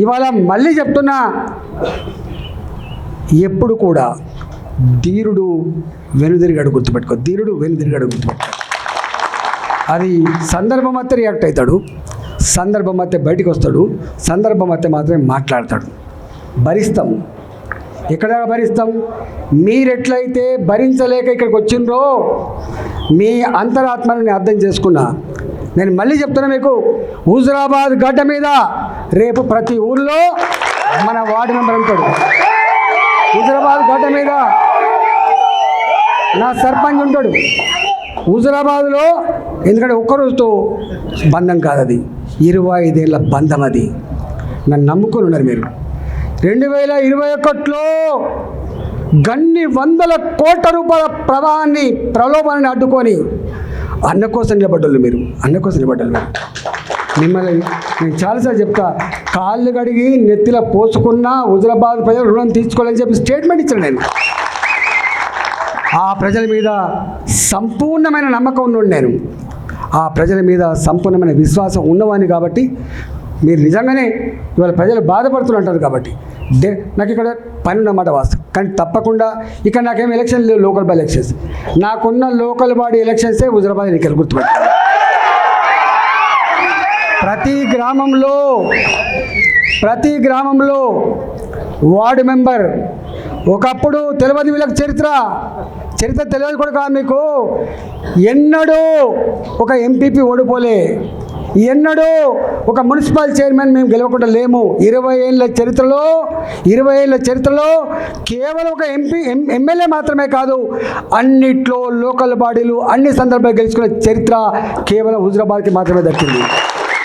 ఇవాళ మళ్ళీ చెప్తున్నా, ఎప్పుడు కూడా ధీరుడు వెనుదిరిగాడు గుర్తుపెట్టుకో. ధీరుడు వెనుదిరిగాడు గుర్తుపెట్టుకో. అది సందర్భం అయితే రియాక్ట్ అవుతాడు, సందర్భం అయితే బయటికి వస్తాడు, సందర్భం అయితే మాత్రమే మాట్లాడతాడు. భరిస్తాం. ఎక్కడ భరిస్తాం? మీరెట్లయితే భరించలేక ఇక్కడికి వచ్చిండ్రో మీ అంతరాత్మని అర్థం చేసుకున్నా. నేను మళ్ళీ చెప్తున్నా మీకు, హుజురాబాద్ గడ్డ మీద రేపు ప్రతి ఊళ్ళో మన వార్డు మెంబర్ ఉంటాడు. హుజురాబాద్ గడ్డ మీద నా సర్పంచ్ ఉంటాడు హుజురాబాద్లో. ఎందుకంటే ఒక్కరోజుతో బంధం కాదు, అది 25 ఏళ్ళ బంధం. అది నన్ను నమ్ముకొని ఉన్నారు మీరు. 2021లో గన్ని వందల కోట్ల రూపాయల ప్రలోభాన్ని అడ్డుకొని అన్న కోసం నిలబడ్డోళ్ళు మీరు. అన్న కోసం నిలబడ్డారు మీరు. మిమ్మల్ని నేను చాలాసార్లు చెప్తా, కాళ్ళు కడిగి నెత్తిలో పోసుకున్న హుజురాబాద్ ప్రజలు రుణం తీర్చుకోవాలని చెప్పి స్టేట్మెంట్ ఇచ్చాను నేను. ఆ ప్రజల మీద సంపూర్ణమైన నమ్మకం ఉన్నోడు నేను. ఆ ప్రజల మీద సంపూర్ణమైన విశ్వాసం ఉన్నవాడిని కాబట్టి మీరు నిజంగానే ఇవాళ ప్రజలు బాధపడుతుంటారు కాబట్టి నాకు ఇక్కడ పని ఉన్నమాట వాస్తవం. కానీ తప్పకుండా ఇక్కడ నాకేం ఎలక్షన్ లేవు, లోకల్ బాడీ ఎలక్షన్స్. నాకున్న లోకల్ బాడీ ఎలక్షన్సే హుజురాబాద్ ఎన్నికలు గుర్తుపెట్టాను. ప్రతి గ్రామంలో వార్డు మెంబర్. ఒకప్పుడు తెలియదు వీళ్ళకి చరిత్ర తెలియదు కూడా కాదు మీకు. ఎన్నడూ ఒక ఎంపీపీ ఓడిపోలే, ఎన్నడూ ఒక మున్సిపల్ చైర్మన్ మేము గెలవకుండా లేము. 20 ఏళ్ళ చరిత్రలో కేవలం ఒక ఎమ్మెల్యే మాత్రమే కాదు, అన్నిట్లో లోకల్ బాడీలు అన్ని సందర్భాలు గెలుచుకునే చరిత్ర కేవలం హుజురాబాద్కి మాత్రమే దక్కింది.